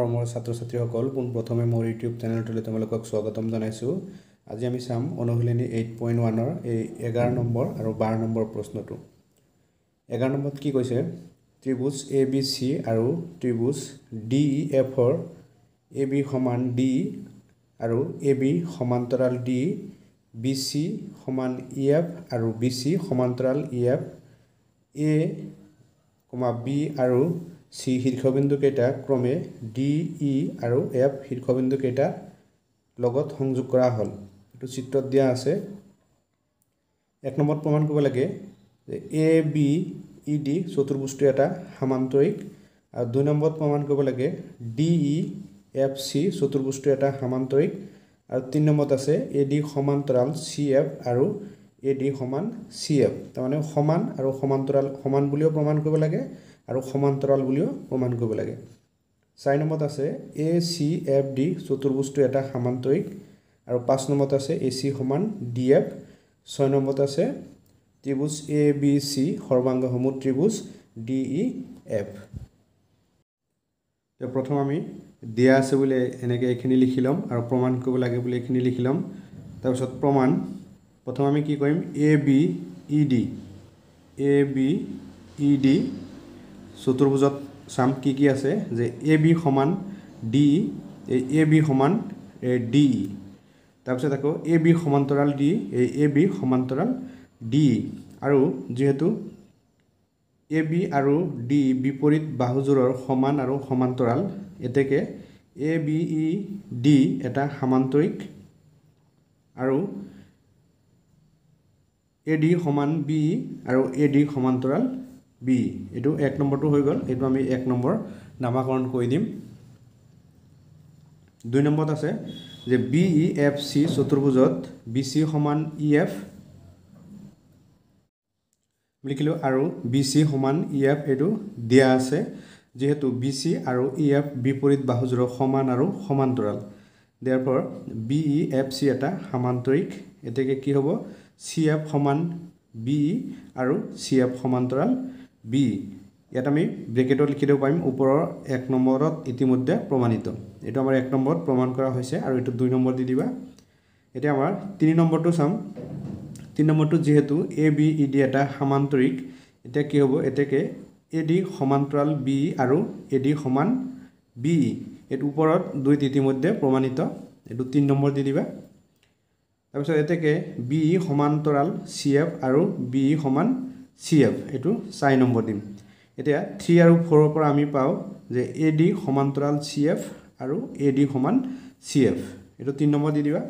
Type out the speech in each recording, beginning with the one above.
মৰমৰ ছাত্ৰ-ছাত্ৰীসকল পোনপ্ৰথমে মোৰ ইউটিউব চেনেলটোলৈ তোমালোকক স্বাগতম জনাইছোঁ। আজি আমি চাম অনুশীলনী 8.1 এই 11 নম্বৰ আৰু 12 নম্বৰ প্ৰশ্নটো। 11 নম্বৰত কি কৈছে? ত্ৰিভুজ ABC আৰু ত্ৰিভুজ DEF ৰ AB সমান D আৰু AB সমান্তৰাল D, BC সমান EF আৰু BC সমান্তৰাল EF, A, B আৰু C শীৰ্ষবিন্দু কেইটা ক্ৰমে D, E আৰু F শীৰ্ষবিন্দু কেইটা লগত সংযোগ কৰা হ'ল। এটো চিত্ৰত দিয়া আছে। এক নম্বৰত প্ৰমাণ কৰিব লাগে যে ABED চতুৰ্ভুজটো এটা সমান্তৰিক, আৰু দুই নম্বৰত প্ৰমাণ কৰিব লাগে DEFC চতুৰ্ভুজটো এটা সমান্তৰিক, আৰু তিন নম্বৰত আছে AD সমান্তৰাল CF আৰু AD সমান CF। তাৰমানে সমান আৰু সমান্তৰাল, সমান বুলিও প্ৰমাণ কৰিব লাগে আৰু সমান্তৰাল বুলিও প্ৰমাণ কৰিব লাগে। 4 নম্বৰত আছে ACFD চতুৰ্ভুজটো এটা সমান্তৰিক, আৰু 5 নম্বৰত আছে AC সমান DF। 6 নম্বৰত আছে ত্ৰিভুজ ABC সৰ্বাংগসমূহ ত্ৰিভুজ DEF। প্ৰথম আমি দিয়া আছে বুলি এনেকৈ এইখিনি লিখি ল'ম আৰু প্ৰমাণ কৰিব লাগে বুলি এইখিনি লিখি ল'ম। তাৰপিছত প্ৰমাণ, প্ৰথম আমি কি কৰিম? ABED চতুৰ্ভুজত চাম কি কি আছে, যে AB সমান D, এই AB সমান DE, তাৰপিছত আকৌ AB সমান্তৰাল D, এই AB সমান্তৰাল DE, আৰু যিহেতু AB আৰু D বিপৰীত বাহুযোৰৰ সমান আৰু সমান্তৰাল, এতেকে ABED এটা সমান্তৰিক, আৰু AD সমান BE আৰু AD সমান্তৰাল BE। এইটো এক নম্বৰটো হৈ গ'ল, এইটো আমি এক নম্বৰ নামাকৰণ কৰি দিম। দুই নম্বৰত আছে যে BEFC চতুৰ্ভুজত BC সমান EF লিখিলোঁ, আৰু BC সমান EF এইটো দিয়া আছে। যিহেতু BC আৰু EF বিপৰীত বাহুযোৰৰ সমান আৰু সমান্তৰাল, therefore BEFC এটা সমান্তৰিক। এতেকে কি হ'ব? CF সমান BE আৰু CF সমান্তৰাল BE। ইয়াত আমি ব্ৰেকেটত লিখি দিব পাৰিম, ওপৰৰ এক নম্বৰত ইতিমধ্যে প্ৰমাণিত। এইটো আমাৰ এক নম্বৰত প্ৰমাণ কৰা হৈছে, আৰু এইটো দুই নম্বৰ দি দিবা। এতিয়া আমাৰ তিনি নম্বৰটো চাম। তিনি নম্বৰটো যিহেতু ABED এটা সমান্তৰিক, এতিয়া কি হ'ব? এতেকে AD সমান্তৰাল BE আৰু AD সমান BE, এইটো ওপৰত দুইত ইতিমধ্যে প্ৰমাণিত, এইটো 3 নম্বৰ দি দিবা। তাৰপিছত এতেকে BE সমান্তৰাল CF আৰু BE সমান CF, এইটো 4 নম্বৰ দিম। এতিয়া 3 আৰু 4ৰ পৰা আমি পাওঁ যে AD সমান্তৰাল CF আৰু AD সমান CF, এইটো 3 নম্বৰ দি দিবা।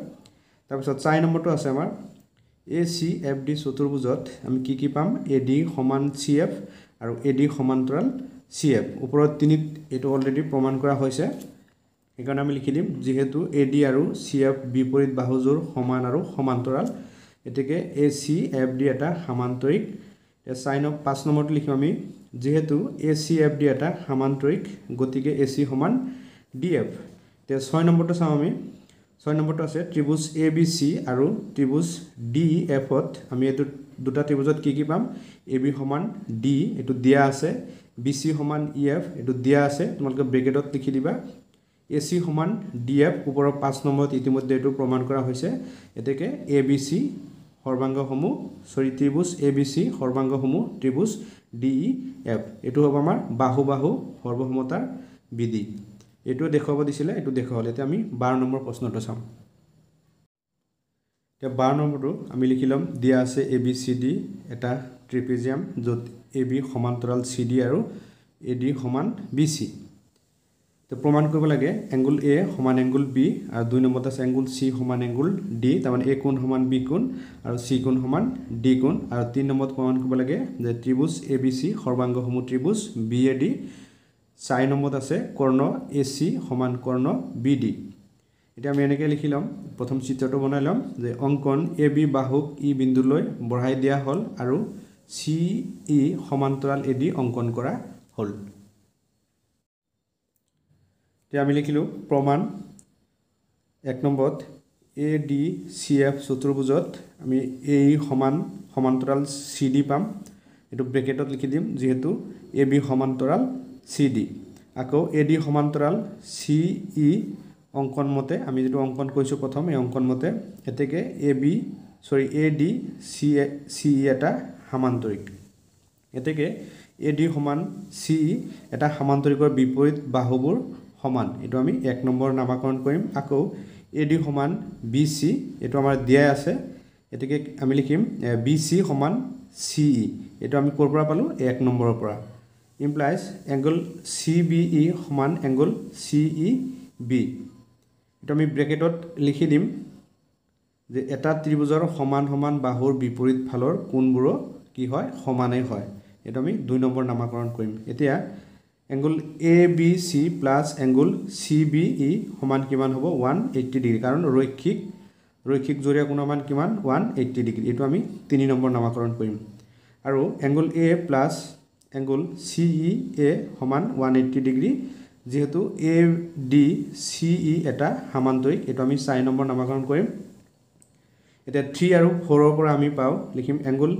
তাৰপিছত 4 নম্বৰটো আছে আমাৰ ACFD চতুৰ্ভুজত আমি কি কি পাম? AD সমান CF আৰু AD সমান্তৰাল CF। ওপৰত 3ত এইটো অলৰেডি প্ৰমাণ কৰা হৈছে, সেইকাৰণে আমি লিখি দিম যিহেতু AD আৰু CF বিপৰীত বাহুযোৰ সমান আৰু সমান্তৰাল, এতেকে ACFD এটা সমান্তৰিক। 5 নম্বৰটো লিখিম আমি, যিহেতু ACFD এটা সমান্তৰিক, গতিকে AC সমান DF। এতিয়া 6 নম্বৰটো চাওঁ আমি। 6 নম্বৰটো আছে ত্ৰিভুজ ABC আৰু ত্ৰিভুজ DEFত আমি এইটো দুটা ত্ৰিভুজত কি কি পাম? AB সমান D, এইটো দিয়া আছে। BC সমান EF, এইটো দিয়া আছে, তোমালোকে ব্ৰেকেটত লিখি দিবা। AC সমান DF, ওপৰৰ 5 নম্বৰত ইতিমধ্যে এইটো প্ৰমাণ কৰা হৈছে। এতেকে ABC সৰ্বাংগসমূহ ত্ৰিভুজ ABC সৰ্বাংগসমূহ ত্ৰিভুজ DEF, এইটো হ'ব আমাৰ বাহু বাহু সৰ্বসমতাৰ বিধি। এইটো দেখুৱাব দিছিলে, এইটো দেখুৱালে। এতিয়া আমি 12 নম্বৰ প্ৰশ্নটো চাম। এতিয়া 12 নম্বৰটো আমি লিখি ল'ম, দিয়া আছে ABCD এটা ট্ৰিপেজিয়াম, য'ত AB সমান্তৰাল CD আৰু AD সমান BC। তো প্ৰমাণ কৰিব লাগে এংগুল A সমান এংগুল B, আৰু 2 নম্বৰত আছে এংগুল C সমান এংগুল D, তাৰমানে A কোণ সমান B কোণ আৰু C কোণ সমান D কোণ, আৰু 3 নম্বৰত প্ৰমাণ কৰিব লাগে যে ত্ৰিভুজ ABC সৰ্বাংগসমূহ ত্ৰিভুজ BAD। 4 নম্বৰত আছে কৰ্ণ AC সমান কৰ্ণ BD। এতিয়া আমি এনেকৈ লিখি ল'ম, প্ৰথম চিত্ৰটো বনাই ল'ম যে অংকন AB বাহুক E বিন্দুলৈ বঢ়াই দিয়া হ'ল, আৰু CE সমান্তৰাল AD অংকন কৰা হ'ল। এতিয়া আমি লিখিলোঁ প্ৰমাণ। 1 নম্বৰত ADCF চতুৰ্ভুজত আমি AE সমান্তৰাল CD পাম, এইটো ব্ৰেকেটত লিখি দিম যিহেতু AB সমান্তৰাল CD। আকৌ AD সমান্তৰাল CE অঙ্কন মতে আমি যেটো অঙ্কন কৈছো প্ৰথম এই অঙ্কন মতে এতেকে AD CE এটা সমান্তৰিক এতেকে AD সমান CE এটা সমান্তৰিকৰ বিপৰীত বাহুবোৰ সমান এটো আমি 1 নম্বৰ নামাকৰণ কৰিম আকৌ AD সমান BC এটো আমাৰ দিয়া আছে এতেকে আমি লিখিম BC সমান CE এটো আমি কৰ পৰা পালো 1 নম্বৰৰ পৰা implies angle CBE সমান angle CEB এটো আমি ব্ৰেকেটত লিখি দিম যে এটা ত্ৰিভুজৰ সমান সমান বাহুৰ বিপৰীত ফালৰ কোণবোৰ কি হয় সমানেই হয় এটো আমি 2 নম্বৰ নামাকৰণ কৰিম এতিয়া angle ABC plus angle CBE সমান কিমান হ'ব 180 ডিগ্ৰী কাৰণ ৰৈখিক জৰিয়া কোণৰ মান কিমান 180 ডিগ্ৰী এটো আমি 3 নম্বৰ নামাকৰণ কৰিম আৰু angle A plus angle CEA সমান 180 ডিগ্ৰী যেহেতু AD CE এটা সমান্তৰিক এটো আমি 4 নম্বৰ নামাকৰণ কৰিম এটা 3 আৰু 4 ৰ পৰা আমি পাও লিখিম angle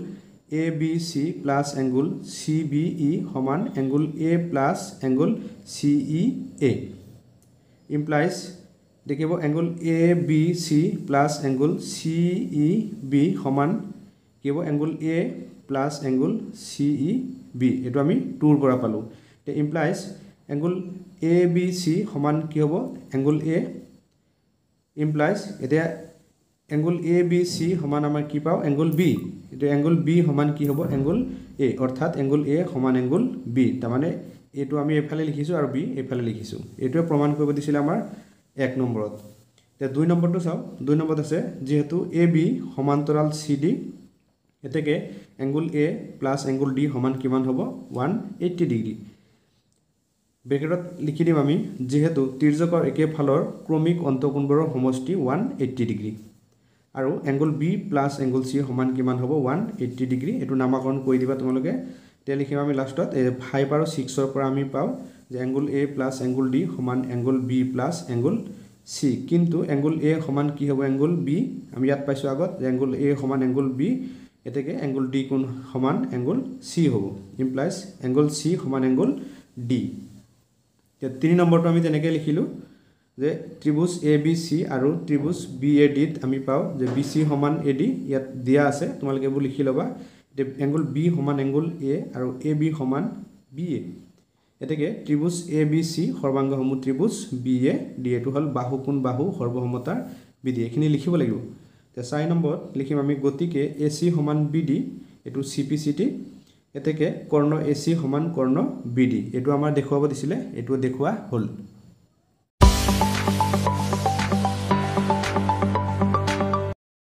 ABC plus angle CBE সমান angle A plus angle CEA implies দেখিব angle ABC plus angle CEB সমান কিব angle A plus angle CEB এটো আমি 2 ৰ পৰা পালো তে implies angle ABC সমান কি হ'ব angle A implies এটা angle ABC সমান আমাৰ কি পাও angle B এটো angle B সমান কি হ'ব angle A অৰ্থাৎ angle A সমান angle B তাৰ মানে এটো আমি এফালে লিখিছো আৰু B এফালে লিখিছো এটো প্ৰমাণ কৰিব দিছিল আমাৰ 1 নম্বৰত তে 2 নম্বৰটো চাও 2 নম্বৰত আছে যেহেতু AB সমান্তৰাল CD এতেকে angle A plus angle D সমান কিমান হ'ব 180 ডিগ্ৰী ব্ৰেকেটত লিখি দিম আমি যেহেতু তিৰ্যকৰ একে ফালৰ ক্ৰমিক অন্তকোণবোৰৰ সমষ্টি 180 ডিগ্ৰী আৰু angle B plus angle C সমান কিমান হ'ব 180 ডিগ্ৰী এটো নামাকৰণ কৰি দিবা তোমালোকে তে লিখিম আমি লাষ্টত 5 আৰু 6 ৰ পৰা আমি পাও যে angle A plus angle D সমান angle B plus angle C কিন্তু angle A সমান কি হ'ব angle B আমি ইয়াত পাইছো আগত যে angle A সমান angle B এতেকে angle D কোণ সমান angle C হ'ব implies angle C সমান angle D তে 3 নম্বৰটো আমি তেনেকৈ লিখিলো যে ত্ৰিভুজ ABC আৰু ত্ৰিভুজ BAD ত আমি পাও যে BC সমান AD ইয়াত দিয়া আছে তোমালোকে এবোৰ লিখি লবা যে angle B সমান angle A আৰু AB সমান BA এতেকে ত্ৰিভুজ ABC সৰ্বাংগসমূহ ত্ৰিভুজ BAD এটো হল বাহু কোণ বাহু সৰ্বসমতাৰ বিধি এখিনি লিখিব লাগিব তে 4 নম্বৰত লিখিম আমি গতিকে AC সমান BD এটো CPCT এতেকে কৰ্ণ AC সমান কৰ্ণ BD এটো আমাৰ দেখুৱাব দিছিলে এটো দেখুৱা হল